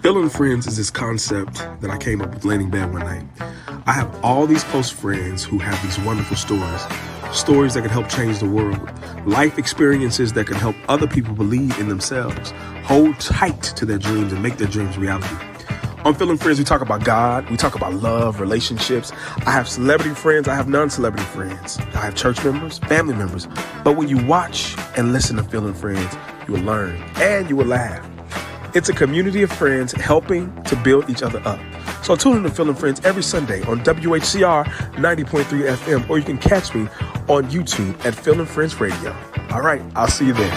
Feeling friends is this concept that I came up with laying in bed one night. I have all these close friends who have these wonderful stories that can help change the world, life experiences that can help other people believe in themselves, hold tight to their dreams and make their dreams reality. On Feeling Friends, we talk about God, we talk about love, relationships. I have celebrity friends, I have non-celebrity friends. I have church members, family members. But when you watch and listen to Feeling Friends, you will learn and you will laugh. It's a community of friends helping to build each other up. So tune in to Feeling Friends every Sunday on WHCR 90.3 FM, or you can catch me on YouTube at Feeling Friends Radio. All right, I'll see you there.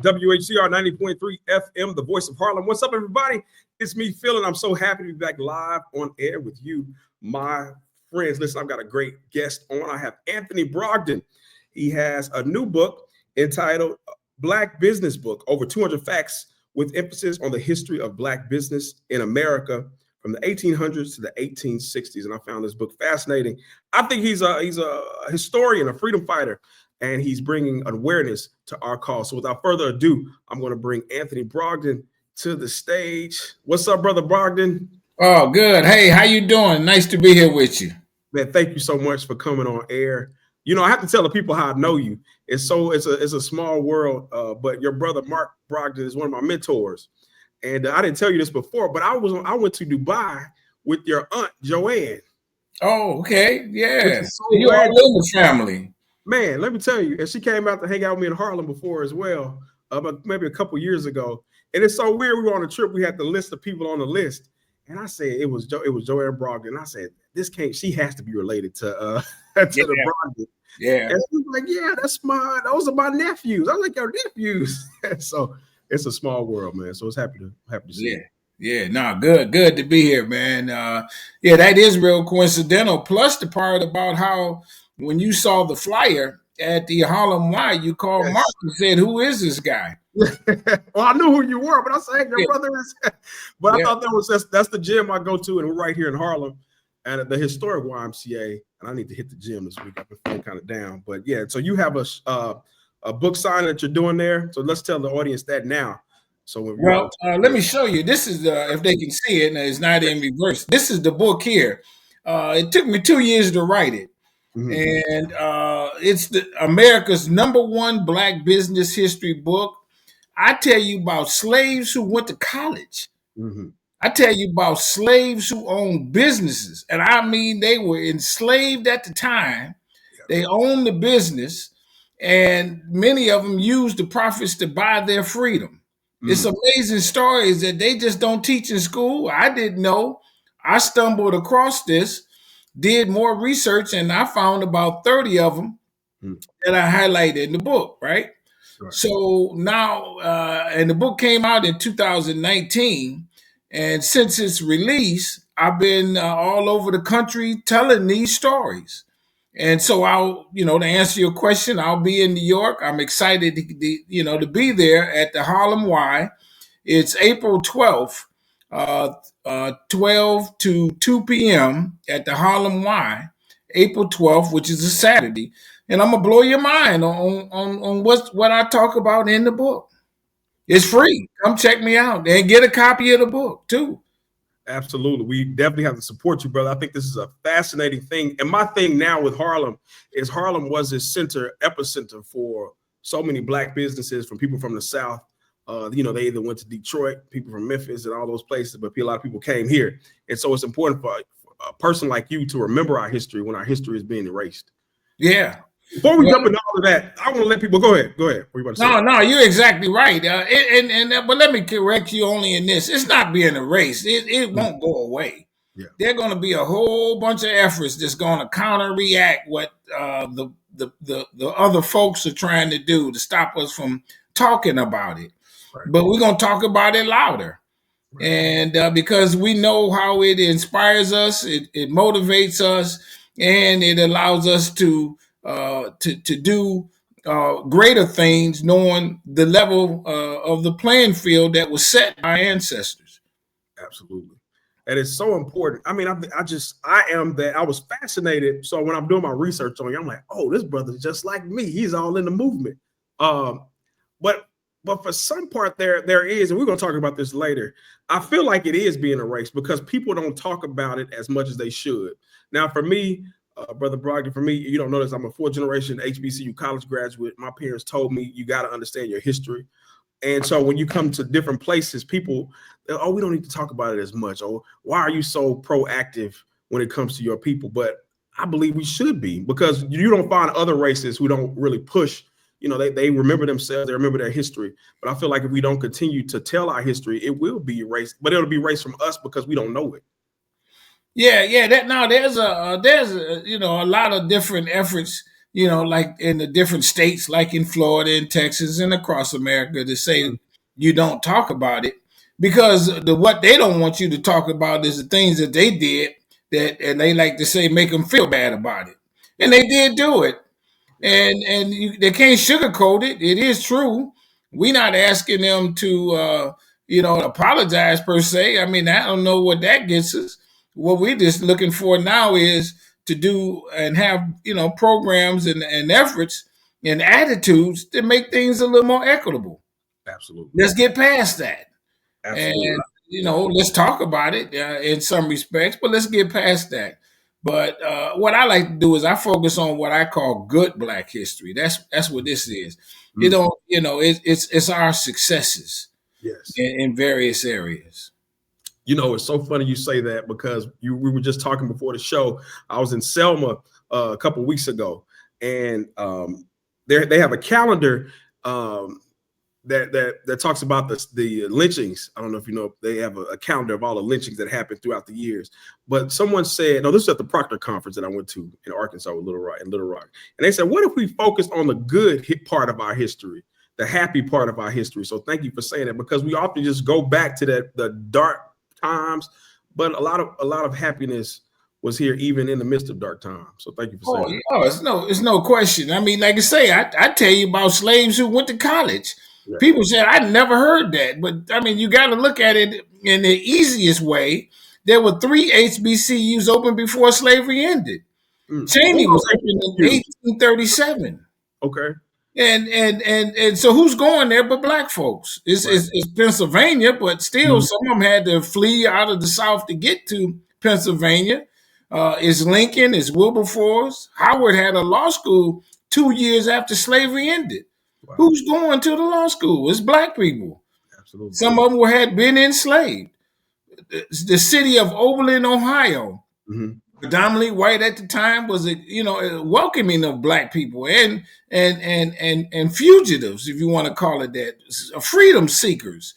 WHCR 90.3 FM, the voice of Harlem. What's up, everybody? It's me, Phil, and I'm so happy to be back live on air with you, my friends. Listen, I've got a great guest on. I have Anthony Brogdon. He has a new book entitled Black Business Book, over 200 facts with emphasis on the history of Black business in America from the 1800s to the 1860s. And I found this book fascinating. I think he's a historian, a freedom fighter, and he's bringing awareness to our cause. So without further ado, I'm going to bring Anthony Brogdon to the stage. What's up, brother Brogdon? Oh, good. Hey, how you doing? Nice to be here with you. Man, thank you so much for coming on air. You know, I have to tell the people how I know you. It's a small world, but your brother Mark Brogdon is one of my mentors. And I didn't tell you this before, but I went to Dubai with your aunt Joanne. Oh, okay. Yeah. So you're all in the family. Man, let me tell you, and she came out to hang out with me in Harlem before as well, but maybe a couple years ago. And it's so weird. We were on a trip. We had the list of people on the list. And I said, it was Joanne Brogdon. And I said, she has to be related to the Brogdon. Yeah. And she was like, yeah, those are my nephews. I was like, your nephews. So it's a small world, man. So it's happy to see you. Yeah, no, good to be here, man. Yeah, that is real coincidental. Plus the part about how when you saw the flyer at the Harlem Y, you called Mark and said, who is this guy? Well, I knew who you were, but I said your brother is. But I thought that's the gym I go to, and we're right here in Harlem, and at the historic YMCA. And I need to hit the gym this week. I've been feeling kind of down, but yeah. So you have a book signing that you're doing there. So let's tell the audience that now. So let me show you. This is if they can see it, and it's not in reverse. This is the book here. It took me 2 years to write it. Mm-hmm. And it's America's #1 Black business history book. I tell you about slaves who went to college. Mm-hmm. I tell you about slaves who owned businesses. And I mean, they were enslaved at the time. Yep. They owned the business, and many of them used the profits to buy their freedom. Mm-hmm. It's amazing stories that they just don't teach in school. I didn't know. I stumbled across this, did more research, and I found about 30 of them that I highlighted in the book, right? Sure. So now, and the book came out in 2019, and since its release, I've been all over the country telling these stories. And so to answer your question, I'll be in New York. I'm excited to be there at the Harlem Y. It's April 12th. 12 to 2 p.m. at the Harlem Y, April 12th, which is a Saturday. And I'm going to blow your mind on what I talk about in the book. It's free. Come check me out and get a copy of the book, too. Absolutely. We definitely have to support you, brother. I think this is a fascinating thing. And my thing now with Harlem is Harlem was this epicenter for so many Black businesses, from people from the South. They either went to Detroit, people from Memphis and all those places, but a lot of people came here. And so it's important for a person like you to remember our history when our history is being erased. Yeah. Before we jump into all of that, I want to let people go ahead. What are you about to say? No, you're exactly right. But let me correct you only in this. It's not being erased. It won't go away. Yeah. There are going to be a whole bunch of efforts that's going to counteract what the other folks are trying to do to stop us from talking about it. Right. But we're going to talk about it louder. Right. And because we know how it inspires us, it motivates us, and it allows us to do greater things, knowing the level of the playing field that was set by ancestors. Absolutely. And it's so important. I mean, I was fascinated. So when I'm doing my research on you, I'm like, oh, this brother's just like me. He's all in the movement. Um, but for some part there is, and we're going to talk about this later. I feel like it is being erased because people don't talk about it as much as they should. Now, for me, Brother Brogdon, for me, you don't notice I'm a fourth generation HBCU college graduate. My parents told me you got to understand your history. And so when you come to different places, people, oh, we don't need to talk about it as much. Oh, why are you so proactive when it comes to your people? But I believe we should be, because you don't find other races who don't really push. You know, they remember themselves, they remember their history. But I feel like if we don't continue to tell our history, it will be erased. But it'll be erased from us because we don't know it. Yeah. That now there's a you know, a lot of different efforts, you know, like in the different states, like in Florida and Texas and across America, to say you don't talk about it, because what they don't want you to talk about is the things that they did, that, and they like to say, make them feel bad about it, and they did do it, and they can't sugarcoat it. It is true. We're not asking them to you know, apologize per se. I mean, I don't know what that gets us. What we're just looking for now is to do and have, you know, programs and efforts and attitudes to make things a little more equitable. Absolutely. Let's get past that. Absolutely. And, you know, let's talk about it in some respects, but let's get past that. But what I like to do is I focus on what I call good Black history. That's what this is. You don't, you know, it's our successes. Yes. In various areas. You know, it's so funny you say that, because we were just talking before the show. I was in Selma a couple weeks ago, and they have a calendar that talks about the lynchings. I don't know if you know, they have a calendar of all the lynchings that happened throughout the years. But someone said, no, this is at the Proctor conference that I went to in Arkansas with Little Rock, and they said, what if we focus on the good part of our history, the happy part of our history? So thank you for saying that, because we often just go back to the dark times, but a lot of happiness was here even in the midst of dark times. So thank you for saying that. Oh, it's no question. I mean, like I say, I tell you about slaves who went to college. Yeah. People said, I never heard that. But I mean, you got to look at it in the easiest way. There were 3 HBCUs open before slavery ended. Cheney was open in 1837. Okay. And so who's going there but Black folks? It's Pennsylvania, but still some of them had to flee out of the South to get to Pennsylvania. It's Lincoln, it's Wilberforce. Howard had a law school 2 years after slavery ended. Wow. Who's going to the law school? It's Black people. Absolutely. Some of them had been enslaved. The city of Oberlin, Ohio, predominantly white at the time, was a welcoming of Black people and fugitives, if you want to call it that, freedom seekers,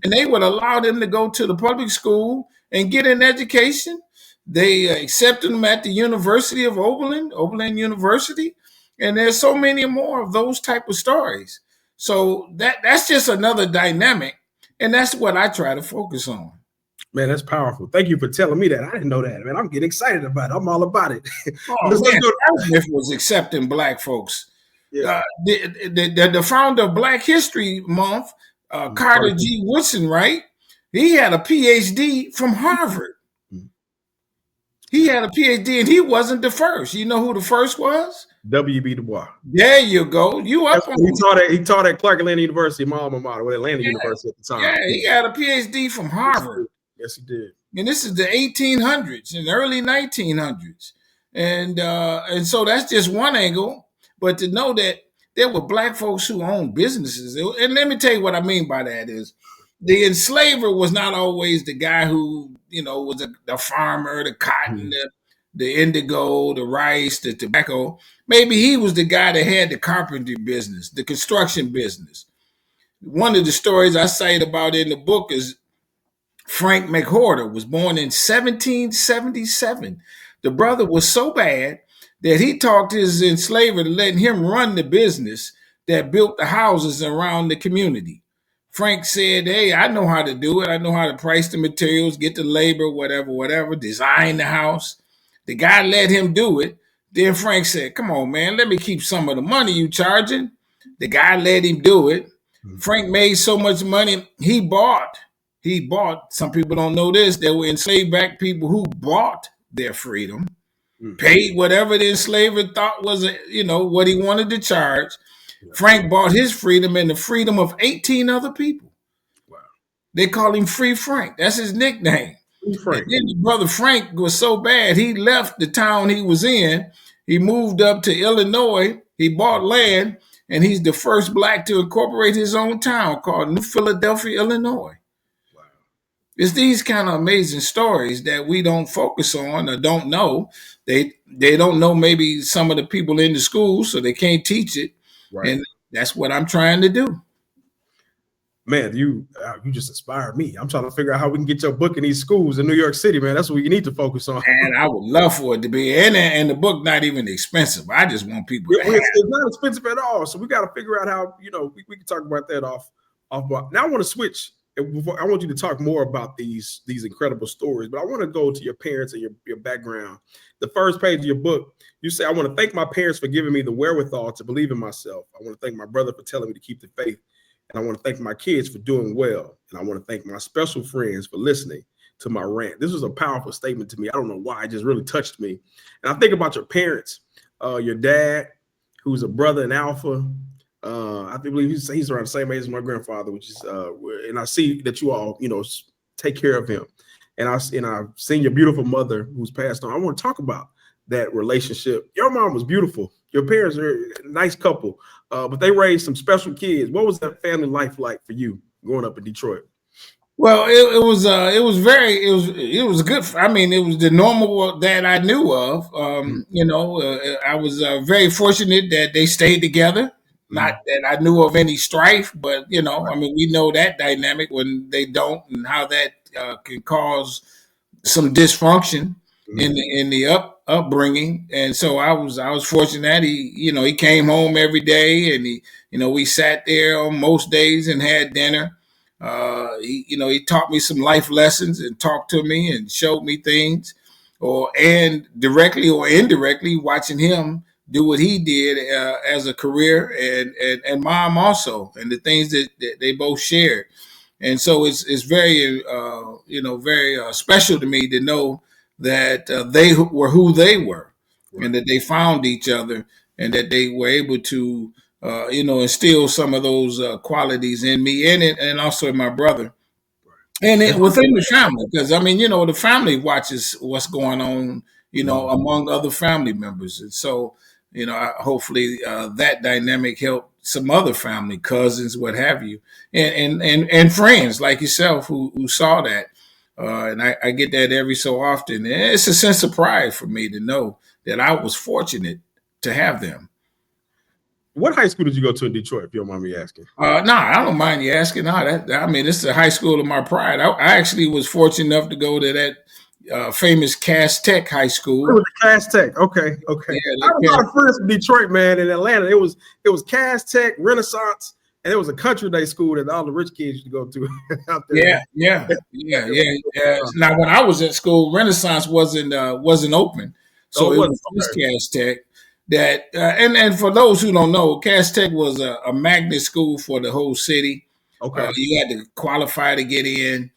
and they would allow them to go to the public school and get an education. They accepted them at the University of Oberlin University, and there's so many more of those type of stories. So that's just another dynamic, and that's what I try to focus on. Man, that's powerful. Thank you for telling me that. I didn't know that, man. I'm getting excited about it. I'm all about it. Smith was accepting Black folks. Yeah. The founder of Black History Month, Carter G. Woodson, right? He had a PhD from Harvard. He had a PhD, and he wasn't the first. You know who the first was? W.B. Du Bois. There you go. You up on he taught at Clark Atlanta University, my alma mater, with Atlanta University at the time. Yeah, he had a PhD from Harvard. Yes, he did. And this is the 1800s and early 1900s. And so that's just one angle. But to know that there were Black folks who owned businesses. And let me tell you what I mean by that is the enslaver was not always the guy who, was the farmer, the cotton, the indigo, the rice, the tobacco. Maybe he was the guy that had the carpentry business, the construction business. One of the stories I cite about in the book is Frank McWhorter was born in 1777. The brother was so bad that he talked his enslaver to letting him run the business that built the houses around the community. Frank said, hey, I know how to do it. I know how to price the materials, get the labor, whatever, design the house. The guy let him do it. Then Frank said, come on, man, let me keep some of the money you charging. The guy let him do it. Frank made so much money, he bought he bought, some people don't know this, there were enslaved black people who bought their freedom, paid whatever the enslaver thought was, what he wanted to charge. Frank bought his freedom and the freedom of 18 other people. Wow. They call him Free Frank. That's his nickname. Frank. And then brother Frank was so bad, he left the town he was in. He moved up to Illinois. He bought land, and he's the first black to incorporate his own town called New Philadelphia, Illinois. Wow. It's these kind of amazing stories that we don't focus on or don't know. They don't know maybe some of the people in the school, so they can't teach it. Right. And that's what I'm trying to do. Man, you just inspired me. I'm trying to figure out how we can get your book in these schools in New York City, man. That's what you need to focus on. And I would love for it to be. And the book not even expensive. I just want people to have it. It's not expensive at all. So we got to figure out how, we can talk about that off. Now I want to switch. I want you to talk more about these incredible stories, but I want to go to your parents and your background. The first page of your book, you say, I want to thank my parents for giving me the wherewithal to believe in myself. I want to thank my brother for telling me to keep the faith. And I want to thank my kids for doing well. And I want to thank my special friends for listening to my rant. This was a powerful statement to me. I don't know why. It just really touched me. And I think about your parents, your dad, who's a brother in Alpha. I believe he's around the same age as my grandfather, which is, and I see that you all, take care of him. And I've seen your beautiful mother who's passed on. I want to talk about that relationship. Your mom was beautiful. Your parents are a nice couple, but they raised some special kids. What was that family life like for you growing up in Detroit? Well, it was good. I mean, it was the normal that I knew of. I was very fortunate that they stayed together. Not that I knew of any strife, but we know that dynamic when they don't, and how that can cause some dysfunction in the upbringing. And so I was fortunate that he came home every day, and we sat there on most days and had dinner. He taught me some life lessons and talked to me and showed me things, and directly or indirectly watching him do what he did as a career, and mom also, and the things that they both shared. And so it's very very special to me to know that they were who they were, and that they found each other, and that they were able to instill some of those qualities in me and also in my brother, and within the family, because the family watches what's going on among other family members. And so hopefully that dynamic helped some other family, cousins, what have you, and friends like yourself who saw that. And I get that every so often. And it's a sense of pride for me to know that I was fortunate to have them. What high school did you go to in Detroit, if you don't mind me asking? I don't mind you asking. This is the high school of my pride. I actually was fortunate enough to go to that famous Cass Tech High School. It was Cass Tech. Okay. Yeah, I have a lot of friends from Detroit, man. In Atlanta, it was Cass Tech, Renaissance, and it was a country day school that all the rich kids used to go to out there. Yeah. Now, when I was at school, Renaissance wasn't open, so it was Cass Tech. That and for those who don't know, Cass Tech was a magnet school for the whole city. Okay, you had to qualify to get in.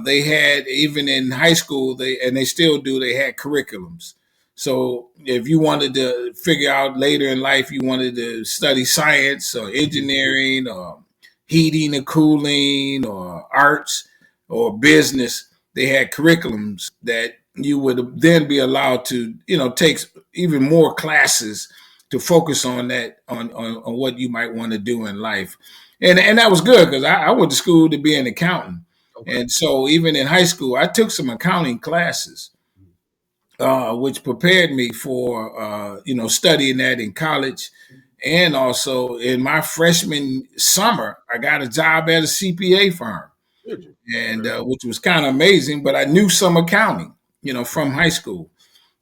They had, even in high school, they still do. They had curriculums. So if you wanted to figure out later in life, you wanted to study science or engineering or heating and cooling or arts or business, they had curriculums that you would then be allowed to, take even more classes to focus on that, on what you might want to do in life. And that was good, because I went to school to be an accountant. Okay. And so even in high school, I took some accounting classes, which prepared me for, studying that in college. And also in my freshman summer, I got a job at a CPA firm, and which was kind of amazing, but I knew some accounting, from high school.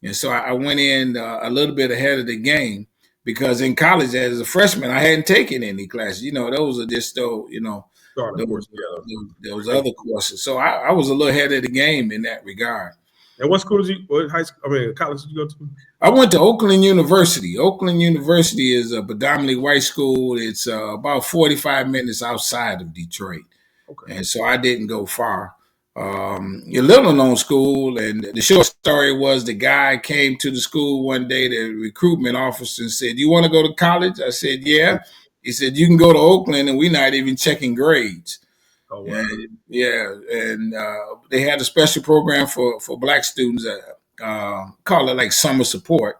And so I went in a little bit ahead of the game, because in college as a freshman, I hadn't taken any classes. Those are just, those other courses. So I was a little ahead of the game in that regard. And what school college did you go to? I went to Oakland University. Oakland University is a predominantly white school. It's about 45 minutes outside of Detroit. Okay. And so I didn't go far. A little known school, and the short story was the guy came to the school one day, the recruitment officer, and said, "You want to go to college?" I said, "Yeah." He said, "You can go to Oakland, and we're not even checking grades." Oh wow. And yeah, and they had a special program for black students, call it like summer support.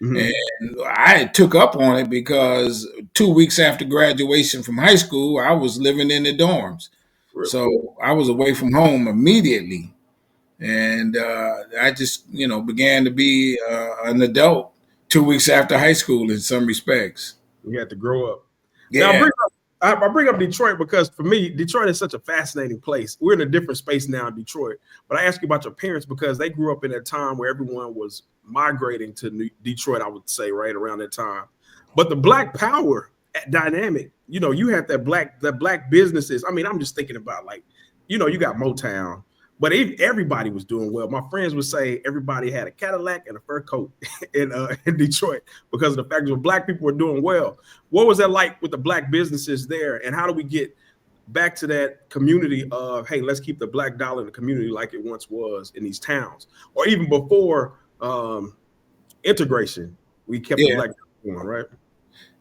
Mm-hmm. And I took up on it because 2 weeks after graduation from high school, I was living in the dorms. Really? So I was away from home immediately. And I just, began to be an adult 2 weeks after high school in some respects. You had to grow up. Now Yeah. I bring up Detroit because for me, Detroit is such a fascinating place. We're in a different space now in Detroit. But I ask you about your parents because they grew up in that time where everyone was migrating to Detroit, I would say, right around that time. But the Black Power dynamic, you have that black businesses. I mean, I'm just thinking about like, you got Motown, but everybody was doing well. My friends would say everybody had a Cadillac and a fur coat in Detroit because of the fact that black people were doing well. What was that like with the black businesses there, and how do we get back to that community of, hey, let's keep the black dollar in the community like it once was in these towns, or even before integration, we kept the black dollar going, right?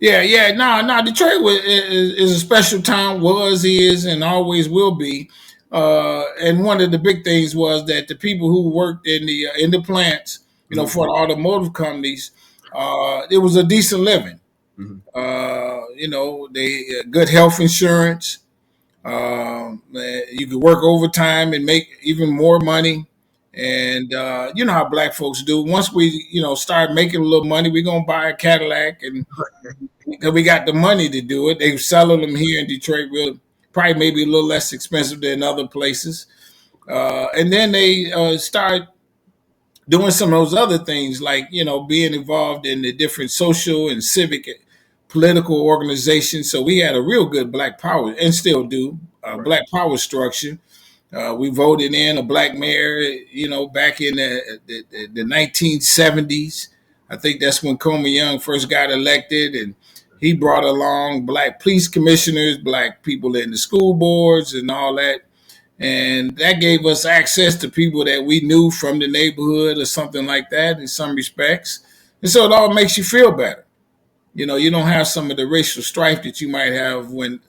Yeah. No. Detroit is a special town, is, and always will be. And one of the big things was that the people who worked in the plants, Mm-hmm. for the automotive companies, it was a decent living. Mm-hmm. They good health insurance. You could work overtime and make even more money. And you know how black folks do. Once we, start making a little money, we're gonna buy a Cadillac, and because we got the money to do it. They selling them here in Detroit, probably maybe a little less expensive than other places. And then they start doing some of those other things, like being involved in the different social and civic political organizations. So we had a real good black power, and still do, Right. black power structure. We voted in a black mayor, back in the 1970s. I think that's when Coleman Young first got elected, and he brought along black police commissioners, black people in the school boards, and all that. And that gave us access to people that we knew from the neighborhood or something like that in some respects. And so it all makes you feel better. You don't have some of the racial strife that you might have when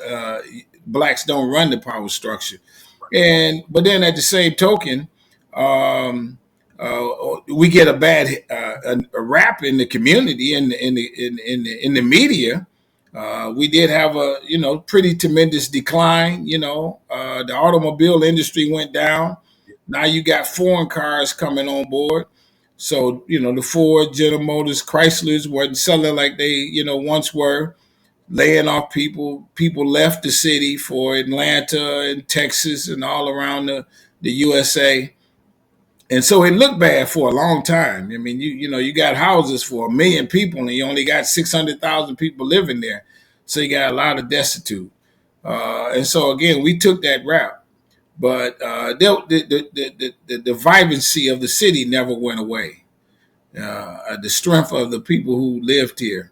uh, blacks don't run the power structure. But then at the same token, um, we get a bad a rap in the community and in the media. We did have a pretty tremendous decline. The automobile industry went down. Now you got foreign cars coming on board. So the Ford, General Motors, Chryslers weren't selling like they once were, laying off people. People left the city for Atlanta and Texas and all around the USA. And so it looked bad for a long time. I mean, you got houses for 1 million people, and you only got 600,000 people living there. So you got a lot of destitute. And so again, we took that route. But the vibrancy of the city never went away. The strength of the people who lived here,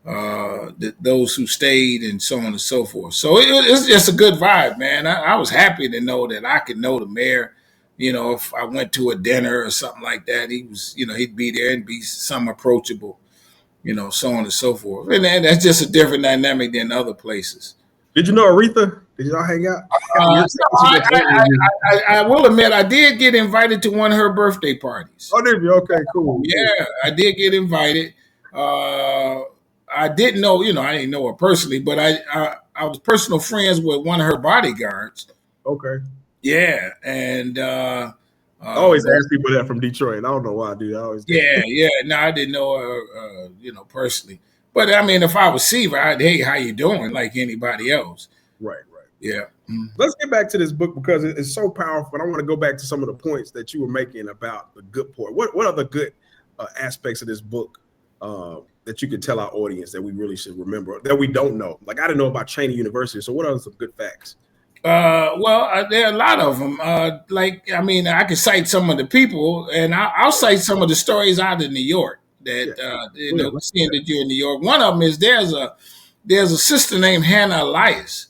those who stayed, and so on and so forth. So it's just a good vibe, man. I was happy to know that I could know the mayor. If I went to a dinner or something like that, he was, he'd be there and be some approachable, so on and so forth. And that's just a different dynamic than other places. Did you know Aretha? Did y'all hang out? No, I will admit I did get invited to one of her birthday parties. Oh, did you? Okay, cool. Yeah, I did get invited. I didn't know, I didn't know her personally, but I was personal friends with one of her bodyguards. Okay. Yeah, and I always ask people that from Detroit. I don't know why I do. I always do. Yeah. No, I didn't know her, personally. But I mean, if I was see her, hey, how you doing? Like anybody else. Right. Yeah. Let's get back to this book because it's so powerful. And I want to go back to some of the points that you were making about the good part. What are the good aspects of this book that you could tell our audience that we really should remember that we don't know? Like I didn't know about Cheney University. So what are some good facts? Well, there are a lot of them. I could cite some of the people, and I'll cite some of the stories out of New York that seeing that you're in New York. One of them is there's a sister named Hannah Elias.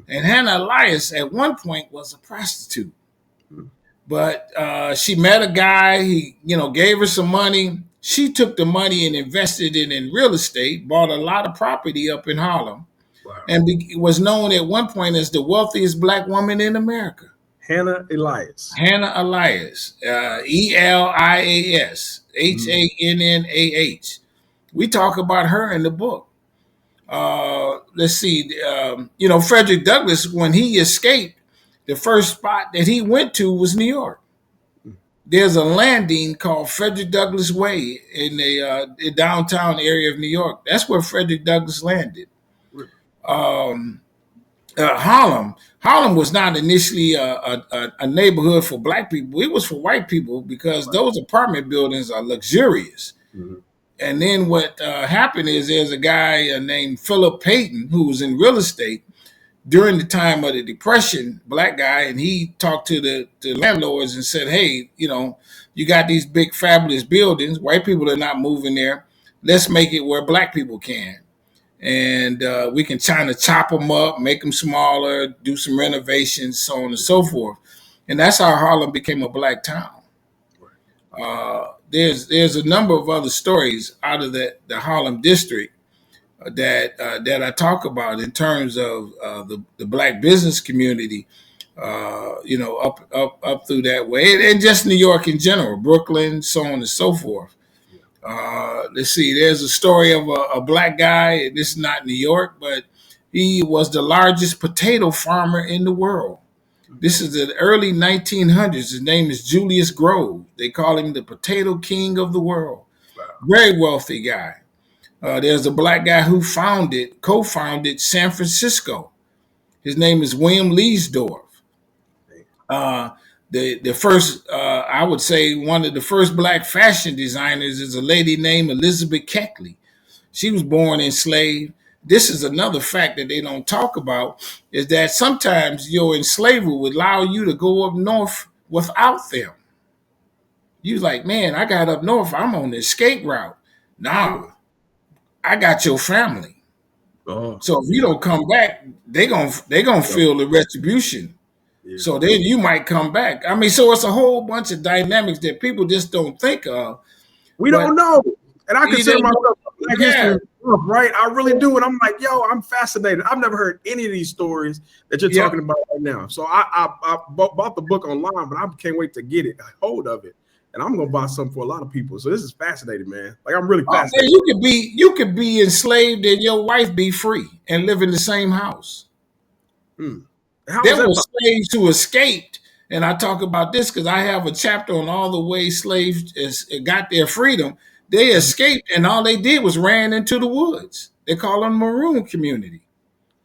And Hannah Elias at one point was a prostitute. But she met a guy, he, gave her some money. She took the money and invested it in real estate, bought a lot of property up in Harlem, and was known at one point as the wealthiest black woman in America. Hannah Elias. Hannah Elias, Elias, Hannah. We talk about her in the book. Let's see, Frederick Douglass, when he escaped, the first spot that he went to was New York. There's a landing called Frederick Douglass Way in the downtown area of New York. That's where Frederick Douglass landed. Harlem was not initially a neighborhood for black people. It was for white people because those apartment buildings are luxurious. And then what happened is there's a guy named Philip Payton who was in real estate during the time of the Depression, black guy, and he talked to the landlords and said, hey, you got these big fabulous buildings. White people are not moving there. Let's make it where black people can. And we can kind of chop them up, make them smaller, do some renovations, so on and so forth. And that's how Harlem became a black town. There's a number of other stories out of the Harlem district that I talk about in terms of the black business community, up through that way, and just New York in general, Brooklyn, so on and so forth. Let's see, there's a story of a black guy. This is not New York, but he was the largest potato farmer in the world. This is the early 1900s. His name is Julius Grove. They call him the Potato King of the world. Wow. Very wealthy guy. There's a black guy who co-founded San Francisco. His name is William Leesdorf. The first, I would say, one of the first black fashion designers is a lady named Elizabeth Keckley. She was born enslaved. This is another fact that they don't talk about, is that sometimes your enslaver would allow you to go up north without them. You like, man, I got up north. I'm on the escape route. Nah. I got your family. So if you don't come back, they gonna feel the retribution. Yeah. So then you might come back. I mean, so it's a whole bunch of dynamics that people just don't think of. We don't know. And I consider myself black history, right? I really do. And I'm like, I'm fascinated. I've never heard any of these stories that you're talking about right now. So I bought the book online, but I can't wait to get a hold of it. And I'm gonna buy something for a lot of people. So this is fascinating, man. Like, I'm really fascinated. Man, you could be enslaved and your wife be free and live in the same house. There were slaves who escaped, and I talk about this because I have a chapter on all the ways slaves got their freedom. They escaped, and all they did was ran into the woods. They call them Maroon community.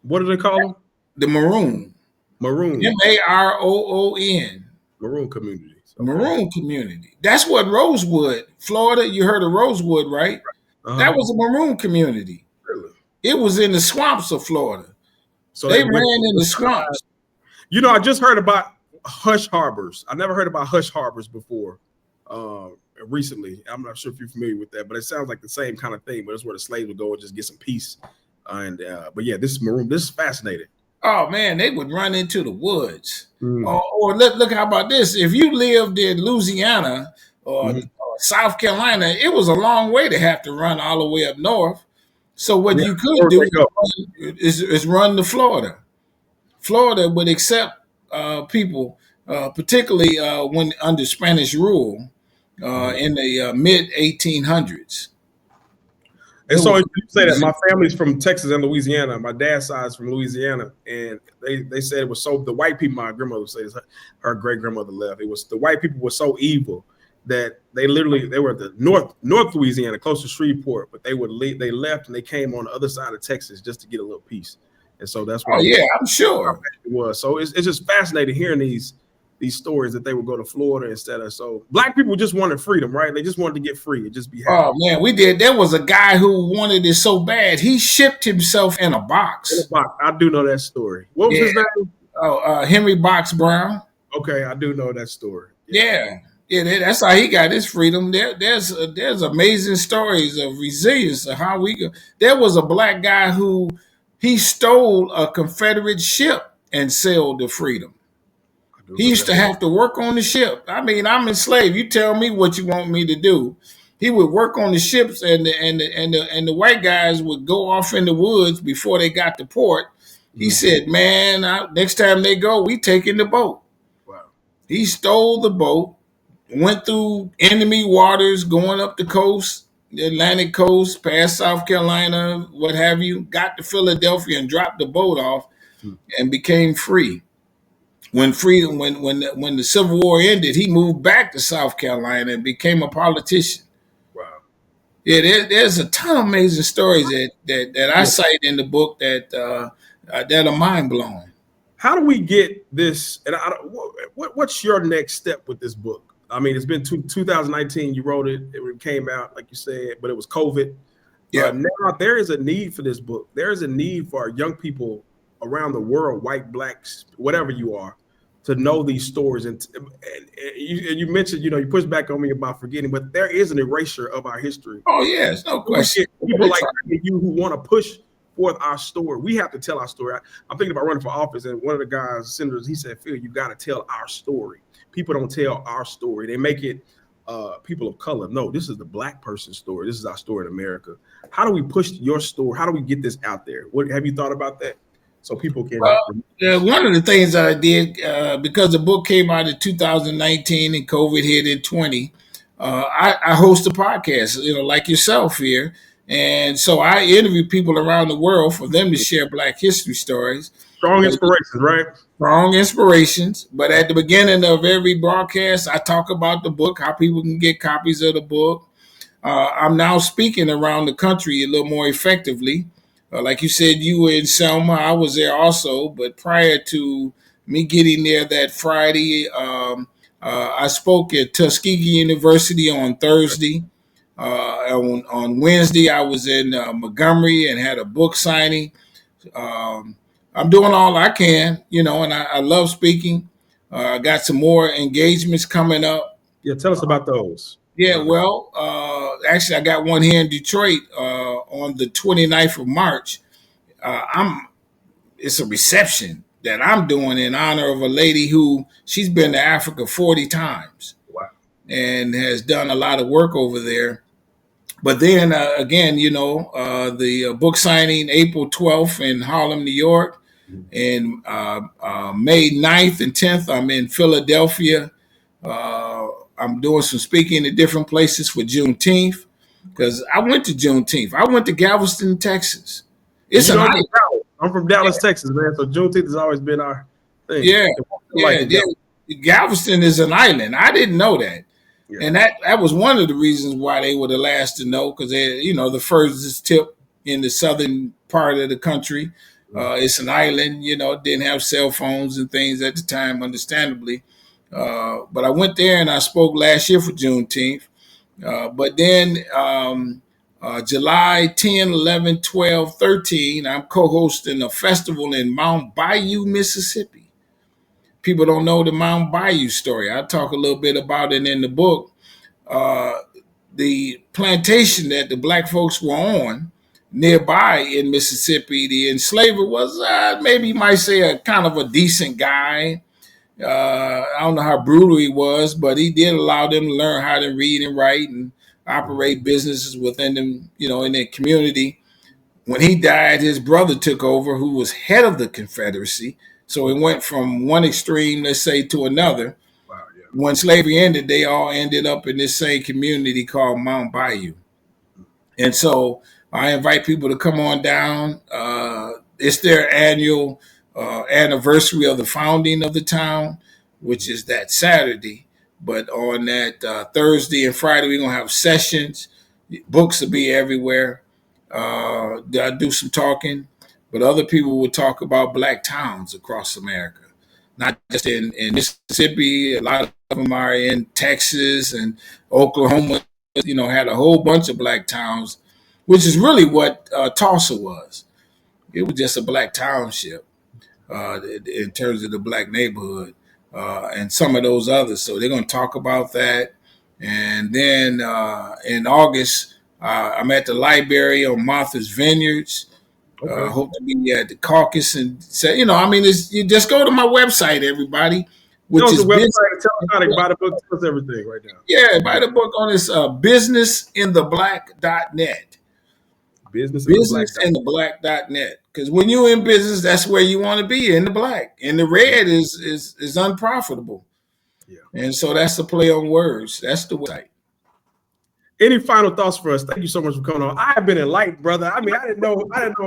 What do they call them? The Maroon. Maroon. Maroon. Maroon community. Okay. Maroon community. That's what Rosewood, Florida. You heard of Rosewood, right? That was a Maroon community. Really? It was in the swamps of Florida. So they ran in the swamps. I just heard about hush harbors. I never heard about hush harbors before. Recently, I'm not sure if you're familiar with that, but it sounds like the same kind of thing. But it's where the slaves would go and just get some peace. But yeah, this is Maroon. This is fascinating. Oh man, they would run into the woods. Or look, how about this? If you lived in Louisiana or South Carolina, it was a long way to have to run all the way up north. So what you could do is run to Florida. Florida would accept people, particularly when under Spanish rule in the mid 1800s. And so you say that my family's from Texas and Louisiana. My dad's side is from Louisiana, and they said it was so. The white people, my grandmother says her great grandmother left. It was the white people were so evil that they were at the North Louisiana, close to Shreveport, but they left and they came on the other side of Texas just to get a little peace. And so that's why. Oh yeah, I'm sure it was. So it's just fascinating hearing these stories that they would go to Florida instead of. So black people just wanted freedom, right? They just wanted to get free and just be happy. Oh man, we did. There was a guy who wanted it so bad he shipped himself in a box. I do know that story. What was his name? Oh, Henry Box Brown. Okay, I do know that story. Yeah, that's how he got his freedom. There's amazing stories of resilience of how we go. There was a black guy who He stole a Confederate ship and sailed to freedom. He used to have to work on the ship. I mean, I'm enslaved. You tell me what you want me to do. He would work on the ships, and the white guys would go off in the woods before they got to port. He said, "Man, next time they go, we taking the boat." Wow. He stole the boat, went through enemy waters, going up the coast, the Atlantic coast, past South Carolina, what have you. Got to Philadelphia and dropped the boat off, and became free. When the Civil War ended, he moved back to South Carolina and became a politician. Wow. Yeah, there's a ton of amazing stories that I cite in the book that are mind blowing. How do we get this? And what's your next step with this book? I mean, it's been 2019. You wrote it. It came out, like you said, but it was COVID. Yeah. Now there is a need for this book. There is a need for young people around the world, white, blacks, whatever you are, to know these stories. And you mentioned, you pushed back on me about forgetting, but there is an erasure of our history. Oh, yes, no question. People like you who want to push forth our story. We have to tell our story. I'm thinking about running for office, and one of the guys, senators, he said, "Phil, you got to tell our story. People don't tell our story. They make it people of color. No, this is the black person's story. This is our story in America. How do we push your story? How do we get this out there? What have you thought about that? So people can. One of the things I did, because the book came out in 2019 and COVID hit in 20, I host a podcast, like yourself here. And so I interview people around the world for them to share Black history stories. Strong inspirations, right? Strong inspirations. But at the beginning of every broadcast, I talk about the book, how people can get copies of the book. I'm now speaking around the country a little more effectively. Like you said, you were in Selma. I was there also. But prior to me getting there that Friday, I spoke at Tuskegee University on Thursday. On Wednesday, I was in Montgomery and had a book signing. I'm doing all I can, and I love speaking. I got some more engagements coming up. Yeah, tell us about those. Yeah, well, actually, I got one here in Detroit on the 29th of March. It's a reception that I'm doing in honor of a lady who she's been to Africa 40 times. Wow. And has done a lot of work over there. But then again, the book signing April 12th in Harlem, New York, and May 9th and 10th, I'm in Philadelphia. I'm doing some speaking at different places for Juneteenth, because I went to Juneteenth. I went to Galveston, Texas. It's an island. I'm from Dallas, Texas, man. So Juneteenth has always been our thing. Yeah. Galveston is an island. I didn't know that. Yeah. And that was one of the reasons why they were the last to know, because they, the furthest tip in the southern part of the country. It's an island, didn't have cell phones and things at the time, understandably. But I went there and I spoke last year for Juneteenth. But then July 10, 11, 12, 13, I'm co-hosting a festival in Mount Bayou, Mississippi. People don't know the Mount Bayou story. I talk a little bit about it in the book. The plantation that the black folks were on nearby in Mississippi, the enslaver was maybe you might say a kind of a decent guy. I don't know how brutal he was, but he did allow them to learn how to read and write and operate businesses within them, in their community. When he died, his brother took over, who was head of the Confederacy. So it went from one extreme, let's say, to another. Wow, yeah. When slavery ended, they all ended up in this same community called Mount Bayou. And so I invite people to come on down. It's their annual anniversary of the founding of the town, which is that Saturday. But on that Thursday and Friday, we're going to have sessions. Books will be everywhere. I'll do some talking. But other people will talk about black towns across America, not just in Mississippi. A lot of them are in Texas and Oklahoma. Had a whole bunch of black towns, which is really what Tulsa was. It was just a black township in terms of the black neighborhood and some of those others. So they're going to talk about that. And then in August, I'm at the library on Martha's Vineyards. Okay. Hope to be at the caucus and say, I mean, you just go to my website, everybody, Tell which us the is website business. and tell us how to buy the book. Tell us everything right now. Yeah, buy the book on this businessintheblack.net. Business in the black dot. Businessintheblack.net. Because when you're in business, that's where you want to be, in the black. And the red is unprofitable. Yeah. And so that's the play on words. That's the website. Any final thoughts for us? Thank you so much for coming on. I have been enlightened, brother. I mean, I didn't know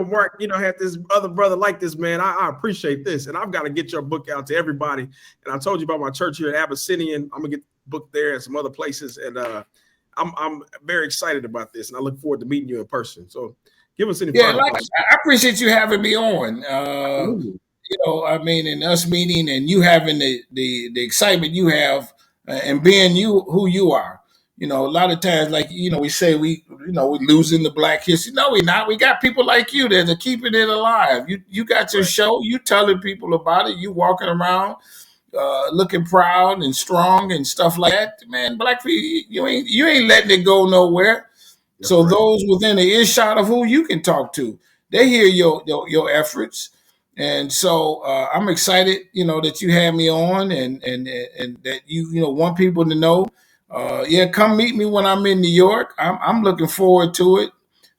Mark, had this other brother like this, man. I appreciate this. And I've got to get your book out to everybody. And I told you about my church here at Abyssinian. I'm gonna get the book there and some other places. And I'm very excited about this. And I look forward to meeting you in person. So give us any final thoughts. I appreciate you having me on. I mean, and us meeting and you having the excitement you have and being you who you are. A lot of times, like, we say we're losing the black history. No, we're not. We got people like you that are keeping it alive. You got your show. You telling people about it. You walking around looking proud and strong and stuff like that. Man, black people, you ain't letting it go nowhere. That's so right. Those within the earshot of who you can talk to, they hear your efforts. And so I'm excited, that you had me on and that you want people to know. Come meet me when I'm in New York. I'm looking forward to it.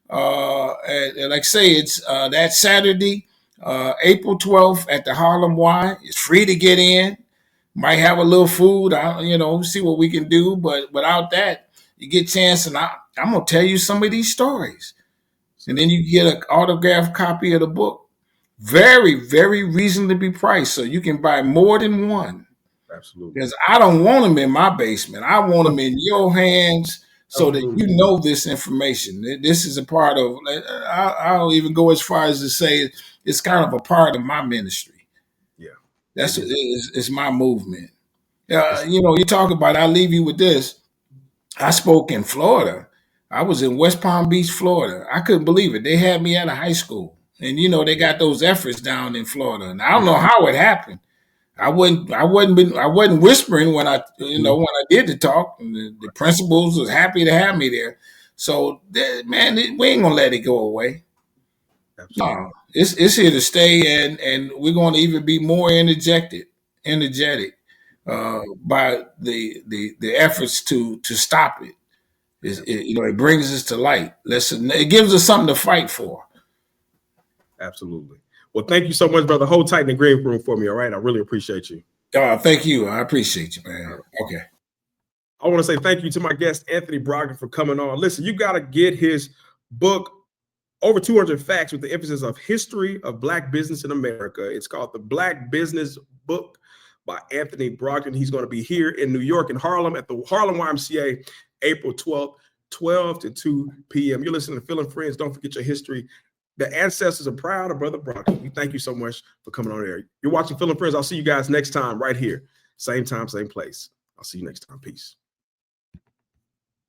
And like I say, it's that Saturday, April 12th at the Harlem Y. It's free to get in. Might have a little food, see what we can do. But without that, you get a chance, and I'm going to tell you some of these stories. And then you get an autographed copy of the book. Very, very reasonably priced. So you can buy more than one. Absolutely. Because I don't want them in my basement. I want them in your hands so that you know this information. This is a part of, I'll even go as far as to say it's kind of a part of my ministry. Yeah. It's my movement. You talk about, I'll leave you with this. I spoke in Florida. I was in West Palm Beach, Florida. I couldn't believe it. They had me at a high school. And, they got those efforts down in Florida. And I don't know how it happened. I wasn't whispering when I did the talk. And the principals was happy to have me there. So, man, we ain't gonna let it go away. Absolutely. No, it's here to stay, and we're going to even be more energetic by the efforts to stop it. It brings us to light. It gives us something to fight for. Absolutely. Well, thank you so much, brother. Hold tight in the green room for me, all right? I really appreciate you. Thank you. I appreciate you, man. Okay. I want to say thank you to my guest, Anthony Brogdon, for coming on. Listen, you got to get his book, Over 200 Facts, with the emphasis of history of Black business in America. It's called The Black Business Book by Anthony Brogdon. He's going to be here in New York, in Harlem, at the Harlem YMCA, April 12th, 12 to 2 p.m. You're listening to Phil and Friends. Don't forget your history. The ancestors are proud of Brother Brogdon. We thank you so much for coming on air. You're watching Phil and Friends. I'll see you guys next time right here. Same time, same place. I'll see you next time. Peace.